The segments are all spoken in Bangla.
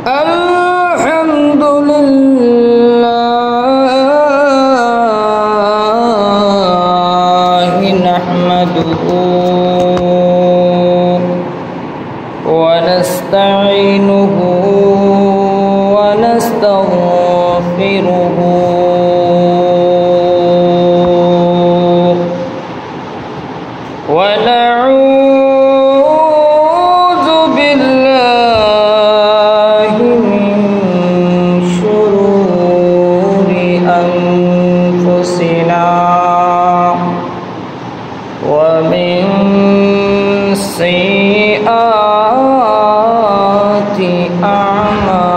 الحمد لله نحمده ونستعينه ونستغفره ونعوذ بالله من شرور أنفسنا ومن سيئات أعمالنا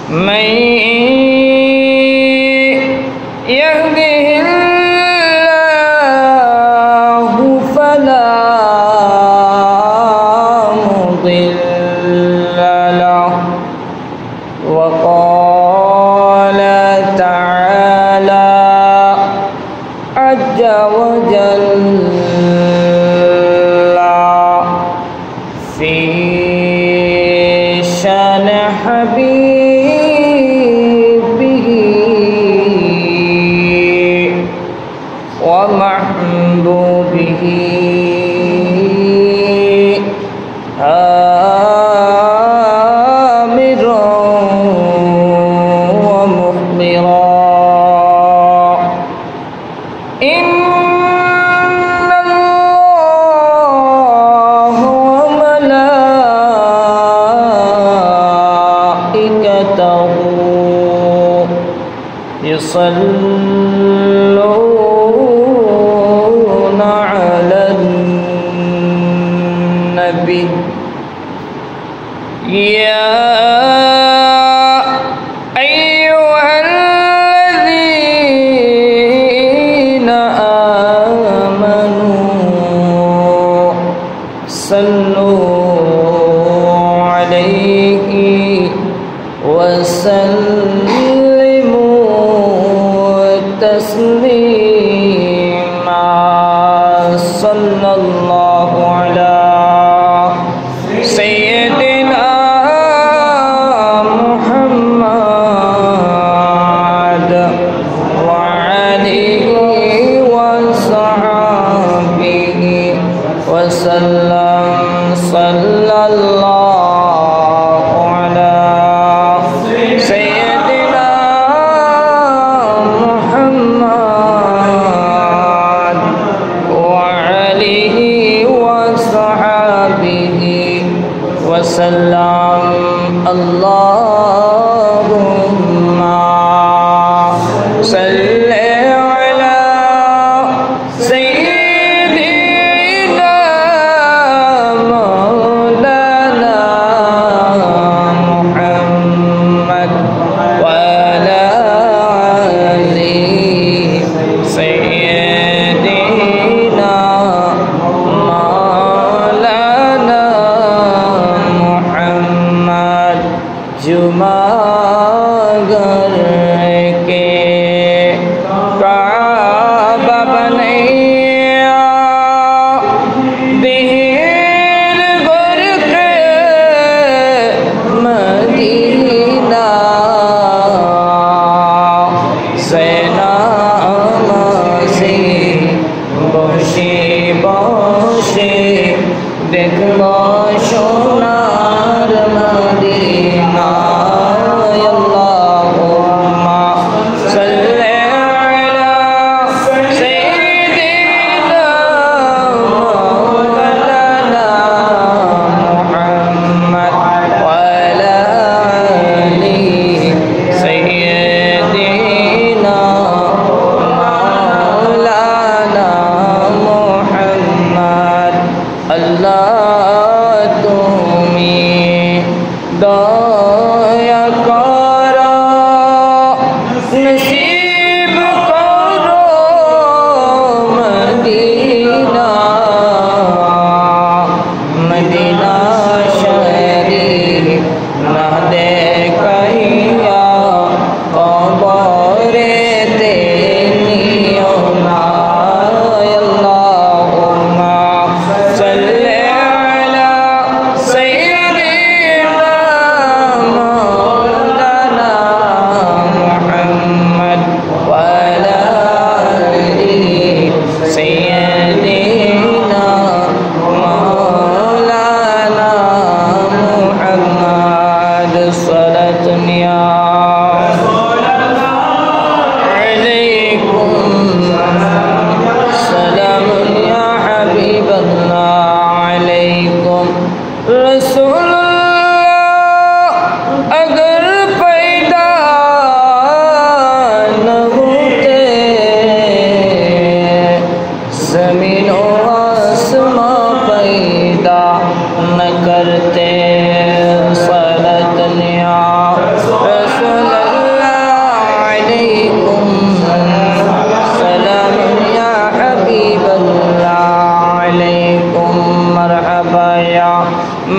من يهده الله فلا مضل له وقال تعالى عز وجل في شان حبيبه ومحبوبه آمرا ومخبرا إن الله وملائكته يصلون على النبي يا أيها الذين آمنوا صلوا عليه وسلموا تسليما صلى الله على سيدنا محمد وعليه وصحبه وسلم صلى الله على سيدنا محمد وعليه وصحبه وسلم اللهم صل على سيدنا مولانا محمد وعلى آل سيدنا مولانا محمد जुमागर के काबा बनैया दिल भर के मदीना सेना से बसे बसे देखलो सोनार मदीना Allah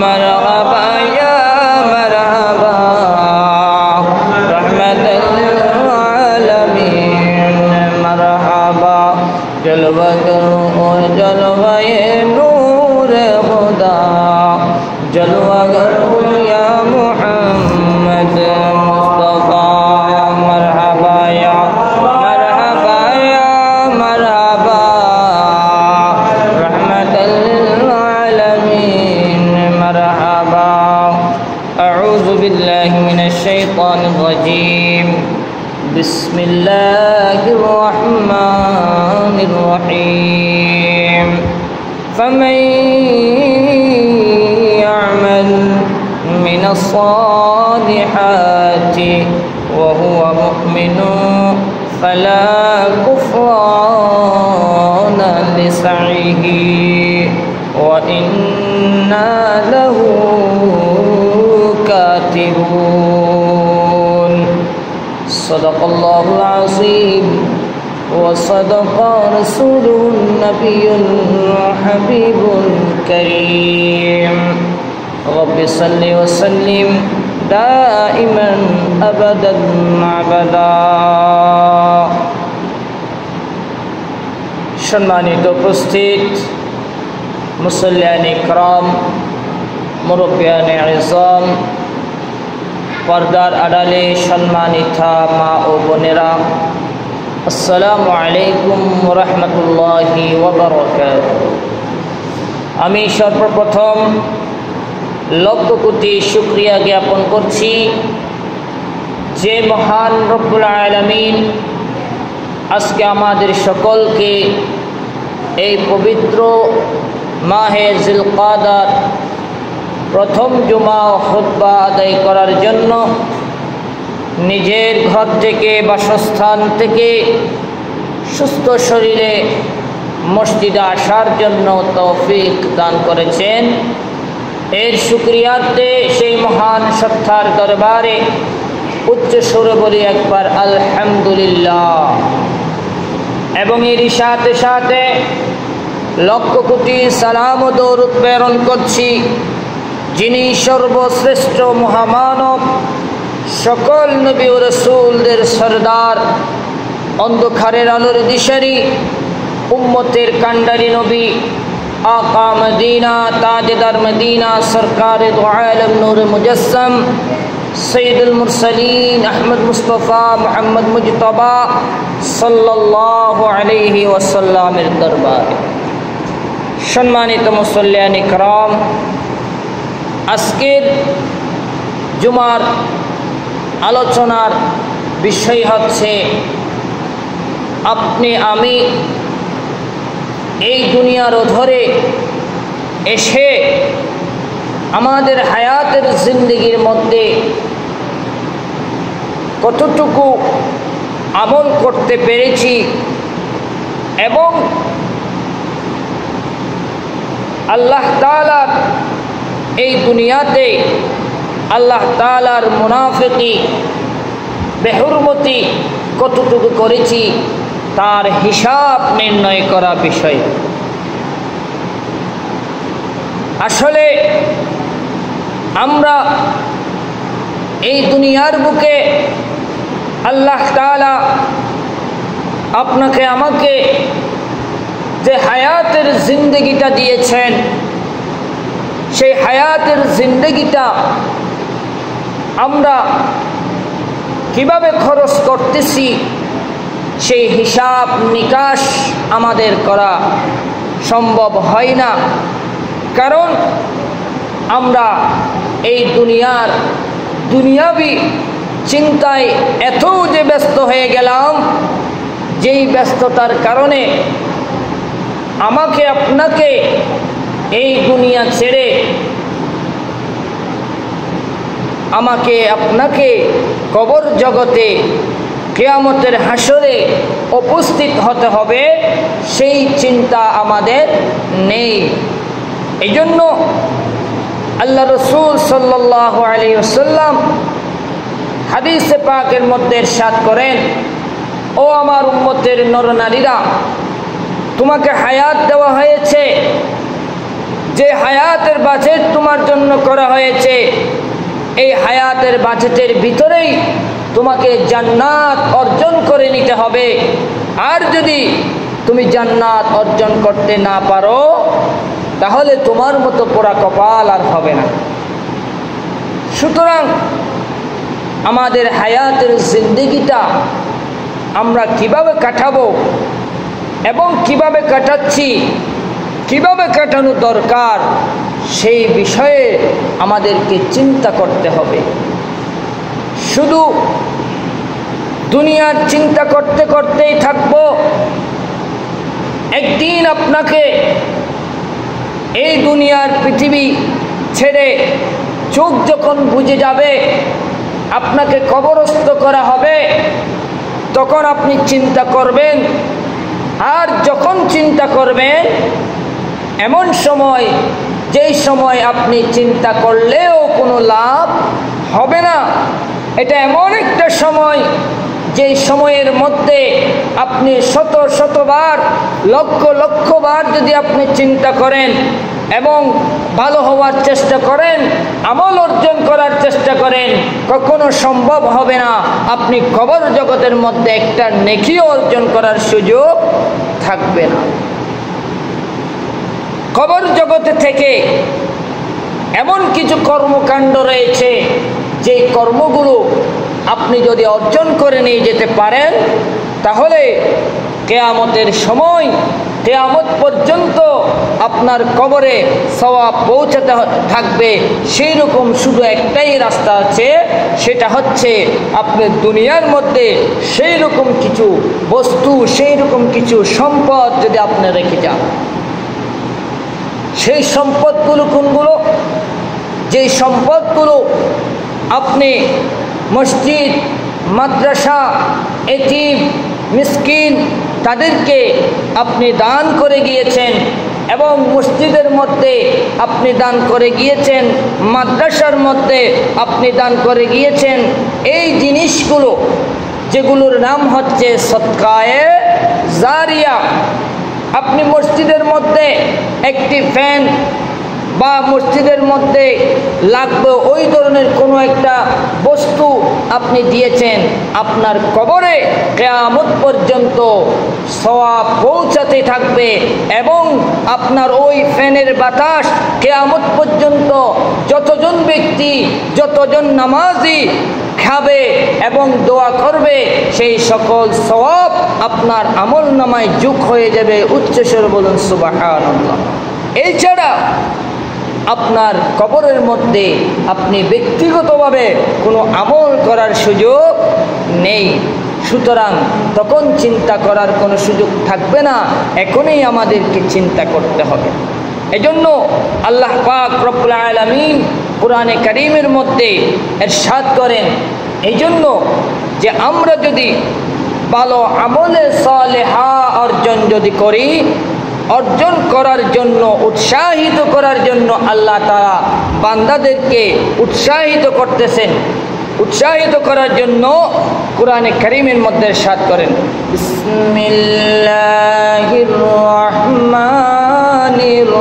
मरहबा या मरहबा रहमतल आलमीन मरहबा जलवा करो जलवाए नूर खुदा जलवा करो या मुहम्मद मुस्तफा मरहबा या मरहबा या मरहबा रहमतल आलमीन मरहबा अऊज़ु बिल्लाहि मिनश शैतानिर रजीम बिस्मिल्लाहिर रहमानिर रहीम फमन यअमल मिनस सालिहाति वहुवा मुमिनुन फला कुफ्रान लिसईहि व इन्ना लहू कातिबून सदक़ल्लाहुल अज़ीम व सदक़ रसूलुहुन नबियुल हबीबुल करीम रब्बि सल्लि व सल्लिम दाइमन अबदन अबदा। सम्मानित उपस्थित मुसल्लियाने किराम मुरब्बियाने इज़ाम पर्दार आड़ाले सम्मानिता मा ओ बोनेरा अस्सलामु आलैकुम व रहमतुल्लाहि व बाराकातुहू। आमी सर्वप्रथम लक्ष कोटी शुक्रिया ज्ञापन करছি যে মহান রব্বুল আলামিন আজকে আমাদের সকলকে এই পবিত্র মাহে জিলকাদার প্রথম জুমা ও খুতবা আদায় করার জন্য নিজের ঘর থেকে বাসস্থান থেকে সুস্থ শরীরে মসজিদে আসার জন্য তৌফিক দান করেছেন। এর শুকরিয়ার্থে সেই মহান সত্তার দরবারে উচ্চ সুরে বলি একবার আলহামদুলিল্লাহ। এবং এর সাথে সাথে লক্ষ কোটি সালাম ও দরুদ প্রেরণ করছি যিনি সর্বশ্রেষ্ঠ মহামানব সকল নবী ও রাসূলদের সরদার অন্ধকারের আলোর দিশারি উম্মতের কান্ডারি নবী आका मदीना ताजदार मदीना सरकार दो आलम नूर मुजस्सम सैयदुल मुरसलीन अहमद मुस्तफ़ा मोहम्मद मुजतबा सल्लल्लाहु अलैहि वसल्लमेर दरबारे सम्मानित मुसल्लियाने किराम आजकेर जुमार आलोचनार विषय हच्छे अपनी आमी এই দুনিয়ার অধরে এসে আমাদের হায়াতের জিন্দেগির মধ্যে কতটুকু আমল করতে পেরেছি এবং আল্লাহ তাআলার এই দুনিয়াতে আল্লাহ তাআলার মুনাফিকি বেহুরমতি কতটুকু করেছি তার হিসাব নির্ণয় করা বিষয়। আসলে আমরা এই দুনিয়ার বুকে আল্লাহ তাআলা আপনাকে আমাকে যে হায়াতের জিন্দেগিটা দিয়েছেন সেই হায়াতের জিন্দেগিটা আমরা কিভাবে খরচ করতেছি সেই হিসাব নিকাশ আমাদের করা সম্ভব হয় না। কারণ আমরা এই দুনিয়াবি চিন্তায় এত যে ব্যস্ত হয়ে গেলাম যেই ব্যস্ততার কারণে আমাকে আপনাকে এই দুনিয়া ছেড়ে আমাকে আপনাকে কবর জগতে কিয়ামতের হাসরে উপস্থিত হতে হবে সেই চিন্তা আমাদের নেই। এইজন্য আল্লাহ রাসূল সাল্লাল্লাহু আলাইহি ওয়াসাল্লাম হাদিসে পাকের মধ্যে ইরশাদ করেন, ও আমার উম্মতের নরনারীরা, তোমাকে হায়াত দেওয়া হয়েছে, যে হায়াতের বাজেট তোমার জন্য করা হয়েছে এই হায়াতের বাজেটের ভিতরেই তোমাকে জান্নাত অর্জন করে নিতে হবে। আর যদি তুমি জান্নাত অর্জন করতে না পারো তাহলে তোমার মতো পোড়া কপাল আর হবে না। সুতরাং আমাদের হায়াতের জিন্দেগিটা আমরা কিভাবে কাটাবো এবং কিভাবে কাটাচ্ছি, কিভাবে কাটানো দরকার, সেই বিষয়ে আমাদেরকে চিন্তা করতে হবে। শুধু দুনিয়ার চিন্তা করতে করতেই থাকবো, একদিন আপনাকে এই দুনিয়ার পৃথিবী ছেড়ে চোখ যখন বুজে যাবে, আপনাকে কবরস্থ করা হবে, তখন আপনি চিন্তা করবেন। আর যখন চিন্তা করবেন, এমন সময় যেই সময় আপনি চিন্তা করলেও কোনো লাভ হবে না। এটা এমন একটা সময় যেই সময়ের মধ্যে আপনি শত শতবার, লক্ষ লক্ষবার যদি আপনি চিন্তা করেন এবং ভালো হওয়ার চেষ্টা করেন, আমল অর্জন করার চেষ্টা করেন, কখনো সম্ভব হবে না আপনি কবর জগতের মধ্যে একটা নেকি অর্জন করার সুযোগ থাকবে না। কবর জগতে থেকে এমন কিছু কর্মকাণ্ড রয়েছে যে কর্মগুলো আপনি যদি অর্জন করে নিয়ে যেতে পারেন তাহলে কিয়ামতের সময়, কিয়ামত পর্যন্ত আপনার কবরে সওয়াব পৌঁছাতে থাকবে। সেই রকম শুধু একটাই রাস্তা আছে, সেটা হচ্ছে আপনি দুনিয়ার মধ্যে সেই রকম কিছু বস্তু, সেই রকম কিছু সম্পদ যদি আপনি রেখে যান। সেই সম্পদগুলো কোনগুলো? যেই সম্পদগুলো আপনি মসজিদ, মাদ্রাসা, এতিম, মিসকিন তাদেরকে আপনি দান করে গিয়েছেন এবং মসজিদের মধ্যে আপনি দান করে গিয়েছেন, মাদ্রাসার মধ্যে আপনি দান করে গিয়েছেন, এই জিনিসগুলো যেগুলোর নাম হচ্ছে সদকায়ে জারিয়া। আপনি মসজিদের মধ্যে একটি ফ্যান বা মসজিদের মধ্যে লাগবে ওই ধরনের কোনো একটা বস্তু আপনি দিয়েছেন, আপনার কবরে কিয়ামত পর্যন্ত সওয়াব পৌঁছাতে থাকবে এবং আপনার ওই ফ্যানের বাতাস কিয়ামত পর্যন্ত যতজন ব্যক্তি, যতজন নামাজি খাবে এবং দোয়া করবে, সেই সকল সওয়াব আপনার আমল নামায় যোগ হয়ে যাবে। উচ্চস্বরে বলুন সুবহানাল্লাহ। এছাড়া আপনার কবরের মধ্যে আপনি ব্যক্তিগতভাবে কোনো আমল করার সুযোগ নেই। সুতরাং তখন চিন্তা করার কোনো সুযোগ থাকবে না, এখনই আমাদেরকে চিন্তা করতে হবে। এজন্য আল্লাহ পাক রব্বুল আলামিন কুরআনে কারীমের মধ্যে ইরশাদ করেন, এই জন্য যে আমরা যদি ভালো আমলে সালেহা অর্জন যদি করি, অর্জন করার জন্য, উৎসাহিত করার জন্য আল্লাহ তাআলা বান্দাদেরকে উৎসাহিত করতেছেন। উৎসাহিত করার জন্য কুরআনে কারীমের মধ্যে ইরশাদ করেন, বিসমিল্লাহির রহমানির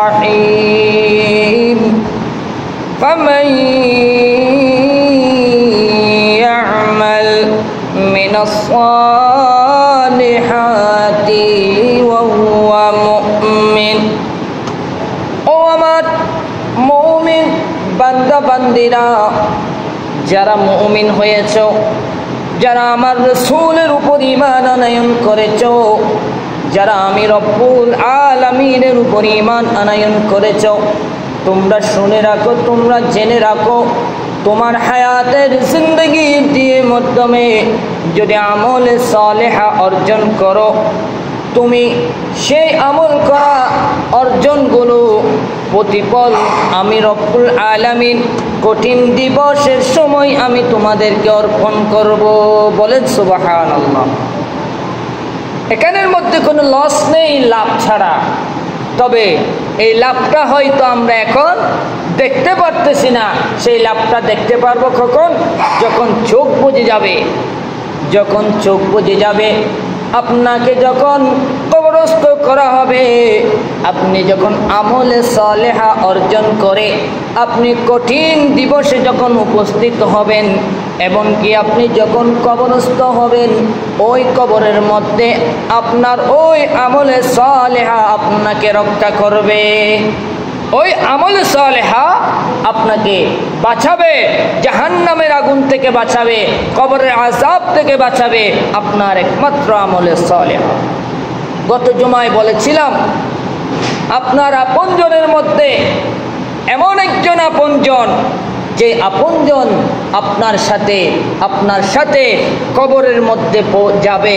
রহিম, ফামান ইয়া'মাল মিনাস সালিহাতি ওয়া হুয়া মুমিন। ও আমার মুমিন বান্দা বান্দিরা, যারা মুমিন হয়েছ, যারা আমার রাসূলের উপর ঈমান আনয়ন করেছ, যারা আমি রব্বুল আলামিনের উপর ঈমান আনয়ন করেছ, তোমরা শুনে রাখো, তোমরা জেনে রাখো, তোমার হায়াতের জিন্দগির দিয়ে মাধ্যমে যদি আমল সালেহা অর্জন করো, তুমি সেই আমল করা অর্জনগুলো প্রতিফল আমি রব্বুল আলামিন কঠিন দিবসের সময় আমি তোমাদেরকে অর্পণ করব। বলেন সুবহানাল্লাহ। এখানের মধ্যে কোনো লস নেই লাভ ছাড়া। তবে এই লাভটা হয়তো আমরা এখন দেখতে পারতেছি না। সেই লাভটা দেখতে পারবো কখন? যখন চোখ বুজে যাবে। যখন চোখ বুজে যাবে, আপনাকে যখন কবরস্থ করা হবে। আপনি যখন আমলে সালেহা অর্জন করে আপনি কঠিন দিবসে যখন উপস্থিত হবেন, এমনকি আপনি যখন কবরস্থ হবেন, ওই কবরের মধ্যে আপনার ওই আমলে সালেহা আপনাকে রক্ষা করবে। ওই আমলে সালেহা আপনাকে বাঁচাবে, জাহান্নামের আগুন থেকে বাঁচাবে, কবরের আযাব থেকে বাঁচাবে আপনার একমাত্র আমলে সালেহা। গত জুমায় বলেছিলাম, আপনার আপনজনের মধ্যে এমন একজন আপনজন, যে আপনজন আপনার সাথে কবরের মধ্যে যাবে।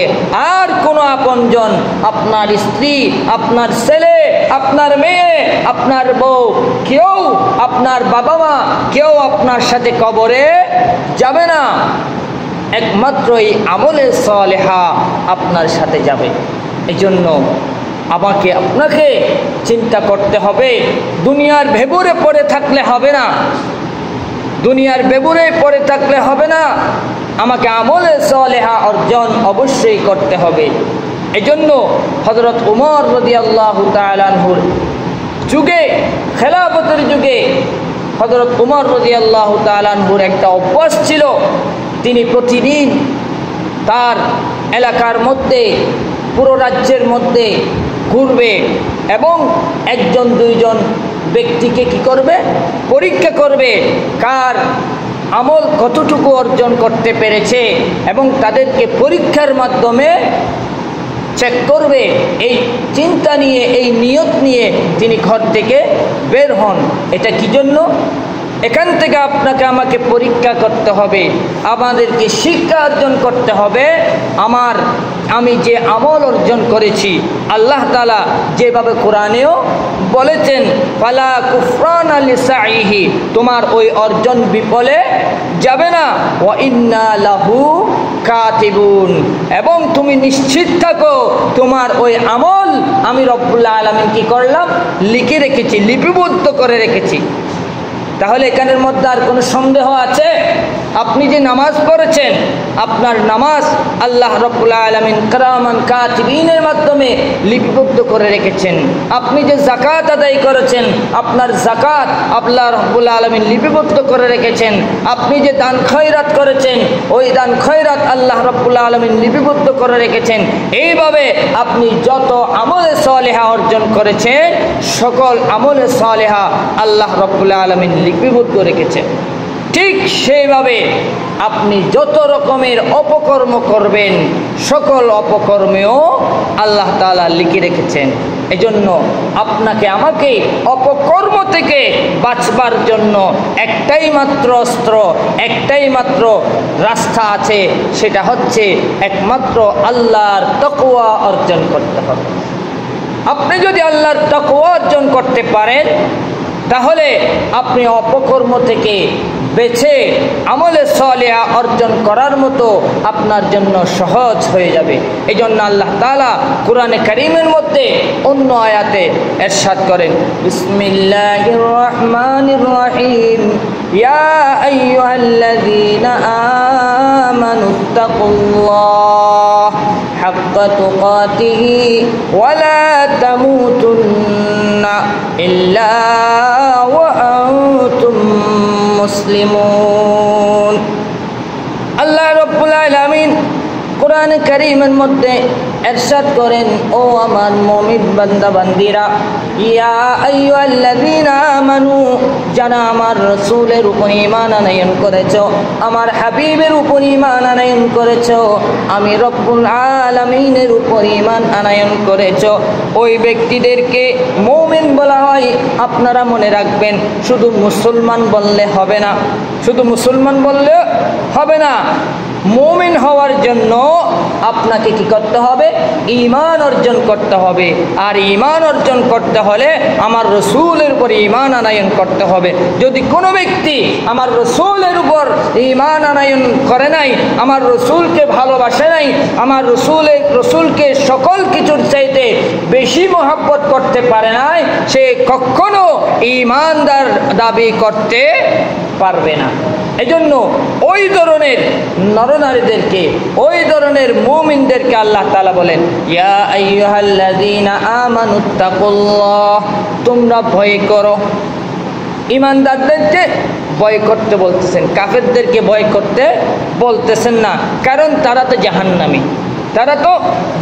আর কোনো আপনজন, আপনার স্ত্রী, আপনার ছেলে, আপনার মেয়ে, আপনার বউ, কেউ, আপনার বাবা মা, কেউ আপনার সাথে কবরে যাবে না। একমাত্র এই আমলে সালেহা আপনার সাথে যাবে। এজন্য আমাকে আপনাকে চিন্তা করতে হবে। দুনিয়ার ভেবুরে পড়ে থাকলে হবে না, দুনিয়ার ভেবুরে পড়ে থাকলে হবে না, আমাকে আমলে সালেহা অর্জন অবশ্যই করতে হবে। এজন্য হযরত উমর রাদিয়াল্লাহু তাআলা আনহুর যুগে, খেলাফতের যুগে হযরত উমর রাদিয়াল্লাহু তাআলা আনহুর একটা অভ্যাস ছিল, তিনি প্রতিদিন তার এলাকার মধ্যে, পুরো রাজ্যের মধ্যে ঘুরবে এবং একজন দুইজন ব্যক্তিকে কি করবে, পরীক্ষা করবে, কার আমল কতটুকু অর্জন করতে পেরেছে, এবং তাদেরকে পরীক্ষার মাধ্যমে চেক করবে। এই চিন্তা নিয়ে, এই নিয়ত নিয়ে তিনি ঘর থেকে বের হন। এটা কি জন্য? এখান থেকে আপনাকে আমাকে পরীক্ষা করতে হবে, আমাদেরকে শিক্ষা অর্জন করতে হবে। আমি যে আমল অর্জন করেছি, আল্লাহ তাআলা যেভাবে কোরআনেও বলেছেন, ফালা কুফরানা লিসাইহি, তোমার ওই অর্জন বিফলে যাবে না। ওয়া ইন্না লাহু কাতিবুন, এবং তুমি নিশ্চিত থাকো তোমার ওই আমল আমি রব্বুল আলামিন কি করলাম, লিখে রেখেছি, লিপিবদ্ধ করে রেখেছি। তাহলে এখানের মধ্যে আর কোনো সন্দেহ আছে? আপনি যে নামাজ পড়েছেন, আপনার নামাজ আল্লাহ রাব্বুল আলামিন কিরামান কাতিবিনের মাধ্যমে লিপিবদ্ধ করে রেখেছেন। আপনি যে যাকাত আদায় করেছেন, আপনার যাকাত আল্লাহ রাব্বুল আলামিন লিপিবদ্ধ করে রেখেছেন। আপনি যে দান খয়রাত করেছেন, ওই দান খয়রাত আল্লাহ রাব্বুল আলামিন লিপিবদ্ধ করে রেখেছেন। এইভাবে আপনি যত আমলে সালেহা অর্জন করেছেন, সকল আমলে সালেহা আল্লাহ রাব্বুল আলামিন লিপিবদ্ধ রেখেছেন। ঠিক সেইভাবে আপনি যত রকমের অপকর্ম করবেন, সকল অপকর্মেও আল্লাহ তাআলা লিখে রেখেছেন। এজন্য আপনাকে আমাকে অপকর্ম থেকে বাঁচবার জন্য একটাই মাত্র অস্ত্র, একটাই মাত্র রাস্তা আছে, সেটা হচ্ছে একমাত্র আল্লাহর তাকওয়া অর্জন করতে হবে। আপনি যদি আল্লাহর তাকওয়া অর্জন করতে পারেন, তাহলে আপনি অপকর্ম থেকে বেছে আমলে সালেহা অর্জন করার মতো আপনার জন্য সহজ হয়ে যাবে। এই জন্য আল্লাহ তাআলা কোরআনে কারীমের মধ্যে অন্য আয়াতে ইরশাদ করেন, বিসমিল্লাহির রহমানির রহিম, ইয়া আইয়ুহাল্লাযীনা আমানুত্তাকুল্লাহ হাক্কা তুকাতিহি ওয়া লা তামুতুন্না ইল্লা ওয়া আনতুম মুসলিমুন। আল্লাহ রাব্বুল আলামিন কোরআন কারীমের মধ্যে ইরশাদ করেন, ও আমার মুমিন বান্দা বান্দিরা, ইয়া আইয়ুহাল্লাযীনা আমানু, যারা আমার রাসূলের উপর ঈমান আনয়ন করেছো, আমার হাবিবের উপর ঈমান আনয়ন করেছো, আমি রব্বুল আলামিনের উপর ঈমান আনয়ন করেছো, ওই ব্যক্তিদেরকে মুমিন বলা হয়। আপনারা মনে রাখবেন, শুধু মুসলমান বললে হবে না, শুধু মুসলমান বললে হবে না। মুমিন হওয়ার জন্য আপনাকে কি করতে হবে? ঈমান অর্জন করতে হবে। আর ঈমান অর্জন করতে হলে আমার রাসূলের উপর ঈমান আনয়ন করতে হবে। যদি কোনো ব্যক্তি আমার রাসূলের উপর ঈমান আনয়ন করে নাই, আমার রাসূলকে ভালোবাসে নাই, আমার রাসূলকে সকল কিছুর চাইতে বেশি মহব্বত করতে পারে নাই, সে কখনো ঈমানদার দাবি করতে পারবে না। এজন্য ওই ধরনের নরনারীদেরকে, ওই ধরনের মুমিনদেরকে আল্লাহ তাআলা বলেন, ইয়া আইয়ুহাল্লাযীনা আমানুত্তাকুল্লাহ, তোমরা ভয় করো। ঈমানদারদেরকে ভয় করতে বলতেছেন, কাফেরদেরকে ভয় করতে বলতেছেন না, কারণ তারা তো জাহান্নামী। তারা তো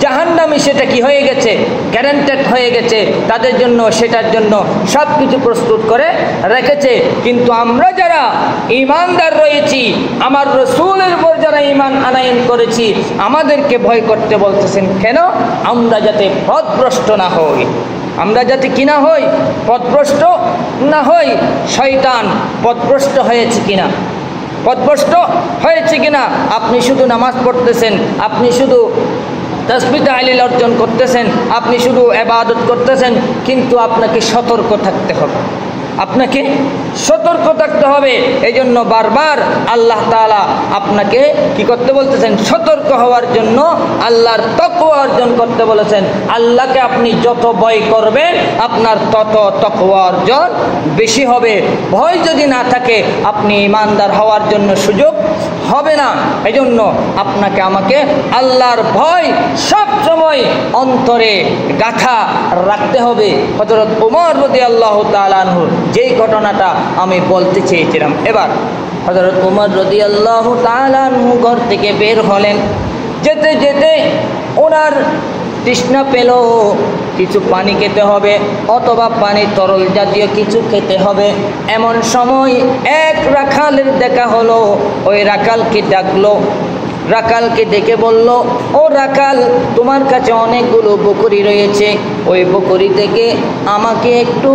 জাহান্নামী, সেটা কি হয়ে গেছে, গ্যারান্টেড হয়ে গেছে তাদের জন্য, সেটার জন্য সব কিছু প্রস্তুত করে রেখেছে। কিন্তু আমরা যারা ঈমানদার রয়েছি, আমার রাসূলের উপর যারা ঈমান আনয়ন করেছি, আমাদেরকে ভয় করতে বলতেছেন কেন? আমরা যাতে পথভ্রষ্ট না হই, আমরা যাতে কি না হই, পথভ্রষ্ট না হই। শয়তান পথভ্রষ্ট হয়েছে কিনা, পথভ্রষ্ট হয়েছে কিনা? আপনি শুধু নামাজ পড়তেছেন, আপনি শুধু তাসবিহ তাহলিল অর্জন করতেছেন, আপনি শুধু ইবাদত করতেছেন, কিন্তু আপনাকে সতর্ক থাকতে হবে, আপনাকে সতর্ক থাকতে হবে। এই জন্য বারবার আল্লাহ তাআলা আপনাকে কি করতে বলতেছেন? সতর্ক হওয়ার জন্য, আল্লাহর তাকওয়া অর্জন করতে বলেছেন। আল্লাহকে আপনি যত ভয় করবেন, আপনার তত তাকওয়া অর্জন বেশি হবে। ভয় যদি না থাকে, আপনি ঈমানদার হওয়ার জন্য সুযোগ হবে না। এই জন্য আপনাকে আমাকে আল্লাহর ভয় সব সময় অন্তরে গাঁথা রাখতে হবে। হযরত ওমর রাদিয়াল্লাহু তাআলা আনহু যেই ঘটনাটা আমি বলতে চেয়েছিলাম, এবার হযরত ওমর রাদিয়াল্লাহু তাআলা আনহু ঘর থেকে বের হলেন। যেতে যেতে ওনার তৃষ্ণা পেল, কিছু পানি খেতে হবে অথবা পানি তরল জাতীয় কিছু খেতে হবে। এমন সময় এক রাখালের দেখা হলো। ওই রাখালকে ডাকলো, রাখালকে ডেকে বলল, ও রাখাল, তোমার কাছে অনেকগুলো বকরি রয়েছে, ওই বকরি থেকে আমাকে একটু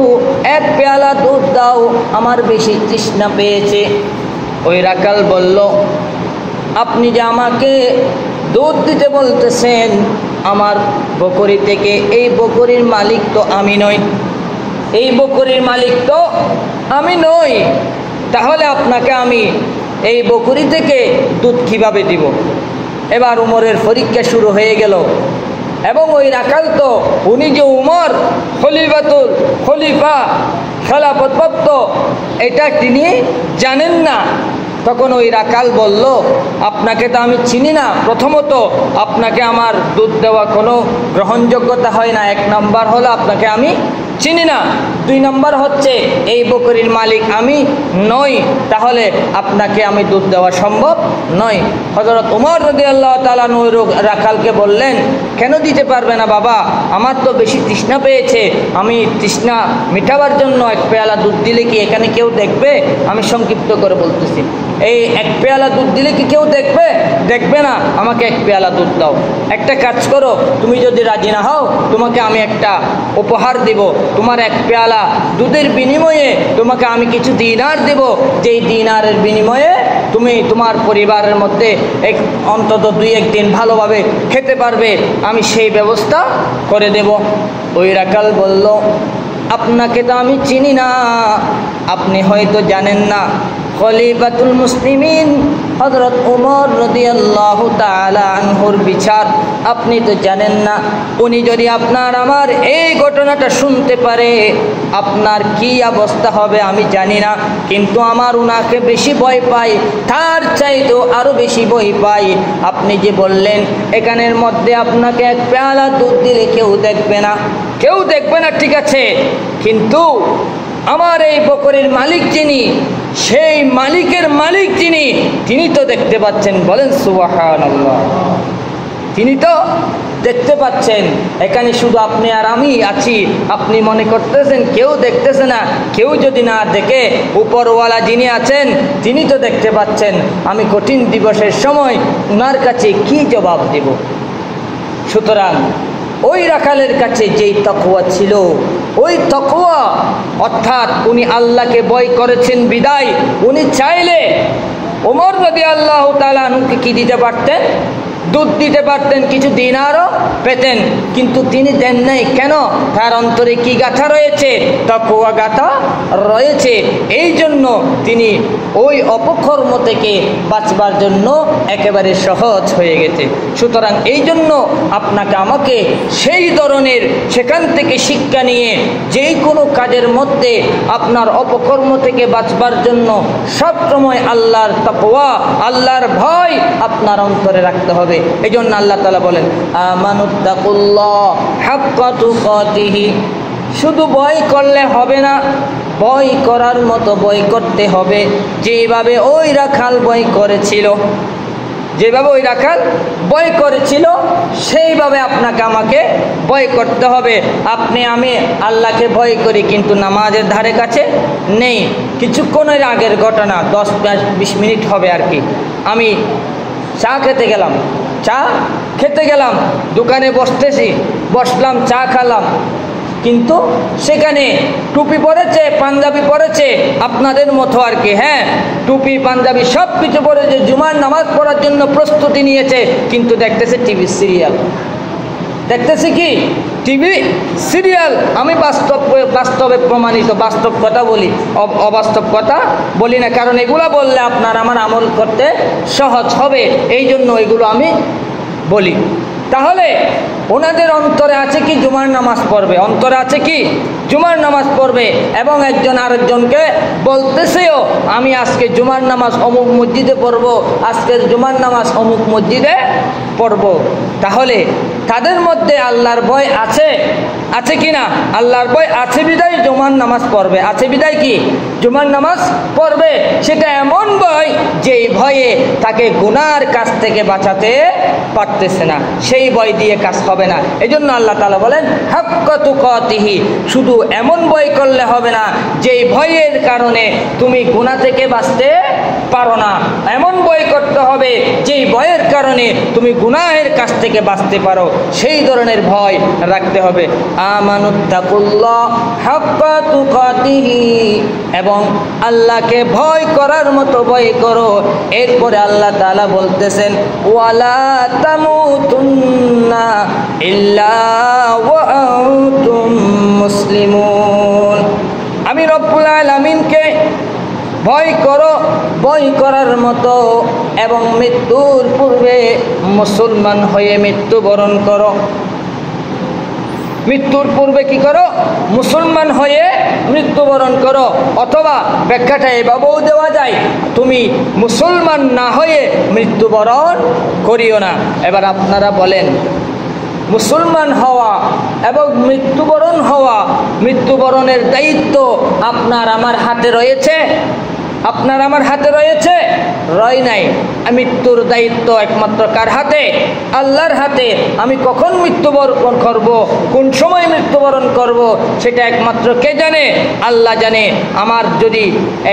এক পেয়ালা দুধ দাও, আমার বেশি তৃষ্ণা পেয়েছে। ওই রাখাল বলল, আপনি যে আমাকে দুধ দিতে বলতেছেন আমার বকরি থেকে, এই বকরির মালিক তো আমি নই, এই বকরির মালিক তো আমি নই, তাহলে আপনাকে আমি এই বকরি থেকে দুধ কিভাবে দিব? এবার উমরের পরীক্ষা শুরু হয়ে গেল। এবং ওই রাখাল তো, উনি যে উমর খলিফা খেলাফতপ্রাপ্ত, এটা তিনি জানেন না। তখন ওই রাখাল বলল, আপনাকে তো আমি চিনি না, প্রথমত আপনাকে আমার দুধ দেওয়া কোনো গ্রহণযোগ্যতা হয় না। এক নম্বর হলো আপনাকে আমি চিনি না, দুই নম্বর হচ্ছে এই বকরির মালিক আমি নই, তাহলে আপনাকে আমি দুধ দেওয়া সম্ভব নয়। হযরত ওমর রাদিয়াল্লাহু তাআলা আনহু রাখালকে বললেন, কেন দিতে পারবে না বাবা? আমার তো বেশি তৃষ্ণা পেয়েছে, আমি তৃষ্ণা মিটাবার জন্য এক পেয়ালা দুধ দিলে কি এখানে কেউ দেখবে? আমি সংক্ষিপ্ত করে বলতেছি, এই এক পেয়ালা দুধ দিলে কি কেউ দেখবে? দেখবে না। আমাকে এক পেয়ালা দুধ দাও। একটা কাজ করো, তুমি যদি রাজি না হও, তোমাকে আমি একটা উপহার দিব। তোমার এক পেয়ালা দুধের বিনিময়ে তোমাকে আমি কিছু দিনার দেব, যেই দিনারের বিনিময়ে তুমি তোমার পরিবারের মধ্যে অন্তত 2-1 দিন ভালোভাবে খেতে পারবে, আমি সেই ব্যবস্থা করে দেব। ওই রাখাল বলল, আপনাকে তো আমি চিনি না, আপনি হয়তো জানেন না খলিফাতুল মুসলিমিন হযরত ওমর রাদিয়াল্লাহু তাআলা আনহুর বিচার আপনি তো জানেন না। উনি যদি আপনার আমার এই ঘটনাটা শুনতে পারে, আপনার কি অবস্থা হবে আমি জানি না, কিন্তু আমার উনাকে বেশি ভয় পাই, তার চাইতেও আরো বেশি ভয় পাই। আপনি যে বললেন এখানের মধ্যে আপনাকে এক পেয়ালা দুধ দিলে কেউ দেখবে না, কেউ দেখবে না, ঠিক আছে, কিন্তু আমার এই বকরির মালিক যিনি, সেই মালিকের মালিক যিনি, তিনি তো দেখতে পাচ্ছেন। বলেন সুবহানাল্লাহ। তিনি তো দেখতে পাচ্ছেন। এখানে শুধু আপনি আর আমি আছি, আপনি মনে করতেছেন কেউ দেখতেছে না। কেউ যদি না দেখে, উপরওয়ালা যিনি আছেন তিনি তো দেখতে পাচ্ছেন। আমি কঠিন দিবসের সময় ওনার কাছে কি জবাব দেব? সুতরাং ওই রাখালের কাছে যেই তাকওয়া ছিল, ওই তাকওয়া অর্থাৎ উনি আল্লাহকে ভয় করেছেন বিদায় উনি চাইলে ওমর রাদিয়াল্লাহু তাআলা আনহুকে কি দিতে পারতেন? দুধ দিতে পারতেন, কিছু দিনারও পেতেন, কিন্তু তিনি দেন নাই। কেন? তার অন্তরে কি গাথা রয়েছে? তাকওয়া গাথা রয়েছে। এই জন্য তিনি ওই অপকর্ম থেকে বাঁচবার জন্য একেবারে সহজ হয়ে গেছে। সুতরাং এই জন্য আপনাকে আমাকে সেই ধরনের সেখান থেকে শিক্ষা নিয়ে যেই কোনো কাজের মধ্যে আপনার অপকর্ম থেকে বাঁচবার জন্য সবসময় আল্লাহর তাকওয়া, আল্লাহর ভয় আপনার অন্তরে রাখতে হবে। এই জন্য আল্লাহ তাআলা বলেন, আমানুত্তাকুল্লাহ হাক্কা তুকাতিহি। শুধু ভয় করলে হবে না, ভয় করার মতো ভয় করতে হবে। যেভাবে ওই রাখাল ভয় করেছিল, যেভাবে ওই রাখাল ভয় করেছিল, সেইভাবে আপনাকে আমাকে ভয় করতে হবে। আমি আল্লাহকে ভয় করি, কিন্তু নামাজের ধারে কাছে নেই। কিছুক্ষণের আগের ঘটনা, 10-20 মিনিট হবে আর কি। আমি চা খেতে গেলাম, দোকানে বসলাম, চা খেলাম, কিন্তু সেখানে টুপি পরেছে, পাঞ্জাবি পরেছে, আপনাদের মতো আর কি। হ্যাঁ, টুপি পাঞ্জাবি সব কিছু পরেছে, জুমার নামাজ পড়ার জন্য প্রস্তুতি নিয়েছে, কিন্তু দেখতেছে টিভি সিরিয়াল, দেখতেছি কি টিভি সিরিয়াল। আমি বাস্তবে প্রমাণিত বাস্তব কথা বলি, অবাস্তব কথা বলি না, কারণ এগুলো বললে আপনার আমার আমল করতে সহজ হবে, এই জন্য এগুলো আমি বলি। তাহলে ওনাদের অন্তরে আছে কি? জুমার নামাজ পড়বে, অন্তরে আছে কি? জুমার নামাজ পড়বে, এবং একজন আরেকজনকে বলতেছেও আমি আজকে জুমার নামাজ অমুক মসজিদে পড়ব, আজকের জুমার নামাজ অমুক মসজিদে পড়ব। তাহলে তাদের মধ্যে আল্লাহর ভয় আছে কি না? আল্লাহর ভয় আছে বিদায় জুমার নামাজ পড়বে, আছে বিদায় কি জুমার নামাজ পড়বে। সেটা এমন ভয় যেই ভয়ে তাকে গুনার কাছ থেকে বাঁচাতে পারতেছে না, সেই ভয় দিয়ে কাজ হবে না। এই জন্য আল্লাহ তাআলা বলেন হাক্কা তুকাতিহি। শুধু এমন ভয় করলে হবে না যেই ভয়ের কারণে তুমি গুনাহ থেকে বাঁচতে পারো না, এমন ভয় করতে হবে যেই ভয়ের কারণে তুমি গুনাহের কাছ থেকে বাঁচতে পারো, সেই ধরনের ভয় রাখতে হবে। আমানুত্তাকুল্লাহ হাক্কা তুকাতিহি, এবং আল্লাহকে ভয় করার মতো ভয় করো। এরপরে আল্লাহ তাআলা বলতেছেন ওয়ালা তামুতুন্না ইল্লা ওয়া আনতুম মুসলিমুন। আমি রব্বুল আলামিনকে ভয় করো, ভয় করার মতো, এবং মৃত্যুর পূর্বে মুসলমান হয়ে মৃত্যুবরণ করো। মৃত্যুর পূর্বে কি করো? মুসলমান হয়ে মৃত্যুবরণ করো। অথবা ব্যাখ্যাটা এভাবেও দেওয়া যায়, তুমি মুসলমান না হয়ে মৃত্যুবরণ করিও না। এবার আপনারা বলেন, মুসলমান হওয়া এবং মৃত্যুবরণের দায়িত্ব আপনার আমার হাতে রয়েছে? আপনার আমার হাতে রয়েছে? রয় নাই। মৃত্যুর দায়িত্ব একমাত্র কার হাতে? আল্লাহর হাতে। আমি কখন মৃত্যুবরণ করব, কোন সময় মৃত্যুবরণ করব, সেটা একমাত্র কে জানে? আল্লাহ জানে। আমার যদি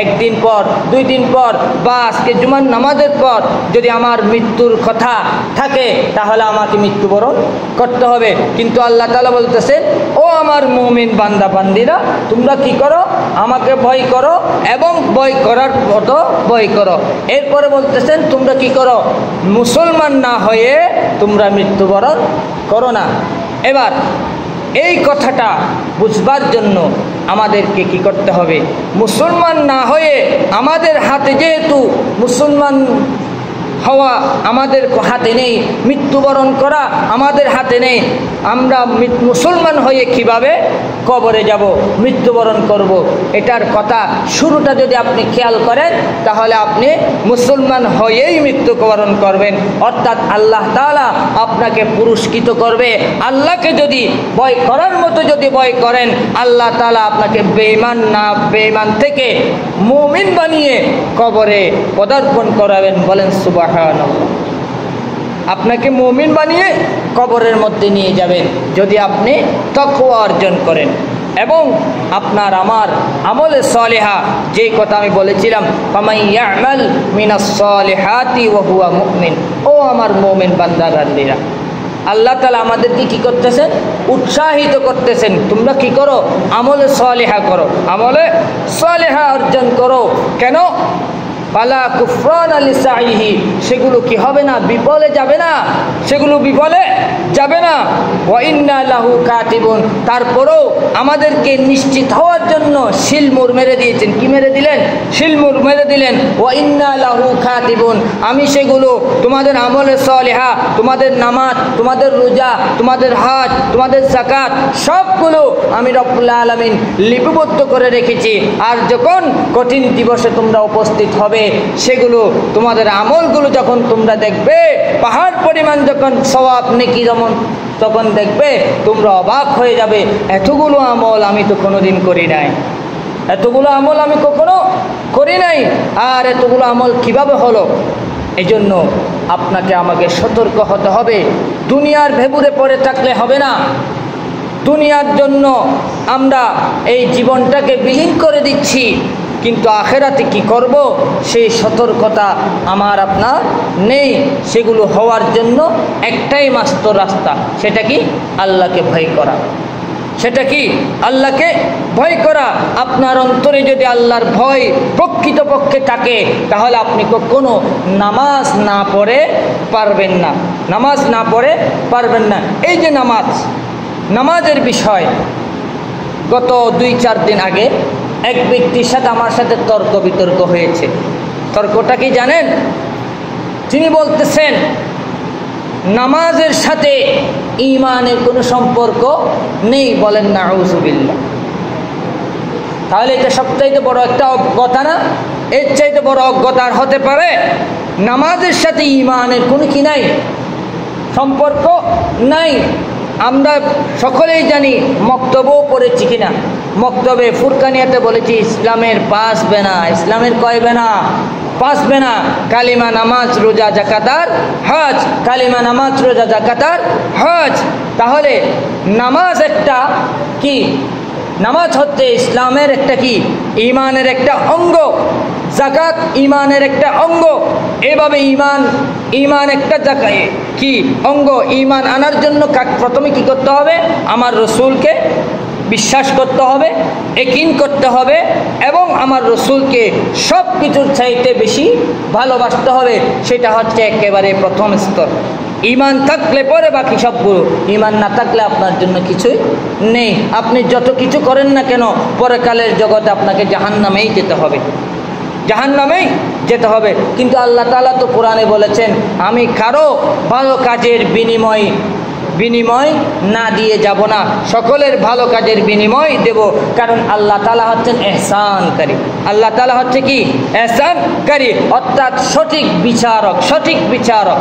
একদিন পর, 2 দিন পর, বা আজকে জুমার নামাজের পর যদি আমার মৃত্যুর কথা থাকে, তাহলে আমাকে মৃত্যুবরণ করতে হবে। কিন্তু আল্লাহ তাআলা বলতেছেন, ও আমার মুমিন বান্দা বান্দিরা, তোমরা কি করো? আমাকে ভয় করো, এবং ভয় করার মতো ভয় করো। এরপরে বলতেছেন তোমরা কি করো? মুসলমান না হয়ে তোমরা মৃত্যুবরণ করো না। এবার এই কথাটা বুঝবার জন্য আমাদেরকে কি করতে হবে? মুসলমান না হয়ে আমাদের হাতে, যেহেতু মুসলমান হওয়া আমাদের হাতে নেই, মৃত্যুবরণ করা আমাদের হাতে নেই, আমরা মুসলমান হয়ে কিভাবে কবরে যাব, মৃত্যুবরণ করব? এটার কথা শুরুটা যদি আপনি খেয়াল করেন, তাহলে আপনি মুসলমান হয়েই মৃত্যুবরণ করবেন। অর্থাৎ আল্লাহ তাআলা আপনাকে পুরস্কৃত করবে। আল্লাহকে যদি ভয় করার মতো যদি ভয় করেন, আল্লাহ তাআলা আপনাকে বেঈমান থেকে মুমিন বানিয়ে কবরে পদার্পণ করাবেন। বলেন সুবহানাল্লাহ। আপনাকে মুমিন বানিয়ে কবরের মধ্যে নিয়ে যাবেন যদি আপনি তাকওয়া অর্জন করেন। এবং আপনার আমার আমলে সালেহা, যেই কথা আমি বলেছিলাম, ফামান ইয়ামাল মিনাস সালিহাতি ওয়া হুয়া মুমিন। ও আমার মুমিন বান্দা বান্দিরা, আল্লাহ তাআলা আমাদেরকে কি করতেছেন? উৎসাহিত করতেছেন, তোমরা কি করো? আমলে সালেহা করো, আমলে সালেহা অর্জন করো। কেন? ফালা কুফরান লিসাইহি, সেগুলো কি হবে না, বিফলে যাবে না, সেগুলো বিফলে যাবে না। ওয়া ইন্না লাহু কাতিবুন, তারপরেও আমাদেরকে নিশ্চিত হওয়ার জন্য শিলমোহর মেরে দিয়েছেন। কি মেরে দিলেন? শিলমোহর মেরে দিলেন। ওয়া ইন্না লাহু কাতিবুন, আমি সেগুলো তোমাদের আমলে সালিহা, তোমাদের নামাজ, তোমাদের রোজা, তোমাদের হজ, তোমাদের যাকাত সবগুলো আমি রব্বুল আলামিন লিপিবদ্ধ করে রেখেছি। আর যখন কঠিন দিবসে তোমরা উপস্থিত হবে, সেগুলো তোমাদের আমলগুলো যখন তোমরা দেখবে, পাহাড় পরিমাণ যখন সওয়াব নেকি যেমন, তখন দেখবে তোমরা অবাক হয়ে যাবে, এতগুলো আমল আমি তো কোনোদিন করি নাই, এতগুলো আমল আমি কখনো করি নাই, আর এতগুলো আমল কিভাবে হলো? এজন্য আপনাকে আমাকে সতর্ক হতে হবে। দুনিয়ার ভেবুরে পড়ে থাকলে হবে না। দুনিয়ার জন্য আমরা এই জীবনটাকে বিলীন করে দিচ্ছি, কিন্তু আখেরাতে কি করব সেই সতর্কতা আমার আপনার নেই। সেগুলো হওয়ার জন্য একটাই মাত্র রাস্তা, সেটা কি? আল্লাহকে ভয় করা। সেটা কি? আল্লাহকে ভয় করা। আপনার অন্তরে যদি আল্লাহর ভয় প্রকৃতপক্ষে থাকে, তাহলে আপনি কখনো নামাজ না পড়ে পারবেন না, নামাজ না পড়ে পারবেন না। এই যে নামাজের বিষয়, গত 2-4 দিন আগে এক ব্যক্তির সাথে আমার সাথে তর্ক বিতর্ক হয়েছে। তর্কটা কি জানেন? তিনি বলতেছেন নামাজের সাথে ঈমানের কোনো সম্পর্ক নেই। বলেন নাউযুবিল্লাহ। তাহলে এটা সবচাইতে বড় একটা অজ্ঞতা না? এর চাইতে বড় অজ্ঞতা আর হতে পারে? নামাজের সাথে ঈমানের কোনো কি নাই, সম্পর্ক নাই। আমরা সকলেই জানি, মক্তবেও পড়েছি কিনা, মক্তবে ফুরকানিয়াতে বলেছি ইসলামের 5 বেনা। ইসলামের কয় বেনা? 5 বেনা। কালিমা, নামাজ, রোজা, যাকাত আর হজ। কালিমা, নামাজ, রোজা, যাকাত আর হজ। তাহলে নামাজ একটা কি? নামাজ হচ্ছে ইসলামের একটা কি? ঈমানের একটা অঙ্গ। যাকাত ঈমানের একটা অঙ্গ। এভাবে ঈমান একটা কি অঙ্গ। ঈমান আনার জন্য প্রথমে কি করতে হবে? আমার রসুলকে বিশ্বাস করতে হবে, ইয়াকিন করতে হবে, এবং আমার রসুলকে সব কিছুর চাইতে বেশি ভালোবাসতে হবে। সেটা হচ্ছে একেবারে প্রথম স্তর। ঈমান থাকলে পরে বাকি সবগুলো। ঈমান না থাকলে আপনার জন্য কিছুই নেই। আপনি যত কিছু করেন না কেন, পরকালের জগতে আপনাকে জাহান্নামেই যেতে হবে, জাহান্নামেই যেতে হবে। কিন্তু আল্লাহ তাআলা তো কোরআনে বলেছেন, আমি কারো ভালো কাজের বিনিময় না দিয়ে যাব না, সকলের ভালো কাজের বিনিময় দেব। কারণ আল্লাহ তাআলা হচ্ছেন ইহসানকারী। আল্লাহ তাআলা হচ্ছে কি? ইহসানকারী, অর্থাৎ সঠিক বিচারক। সঠিক বিচারক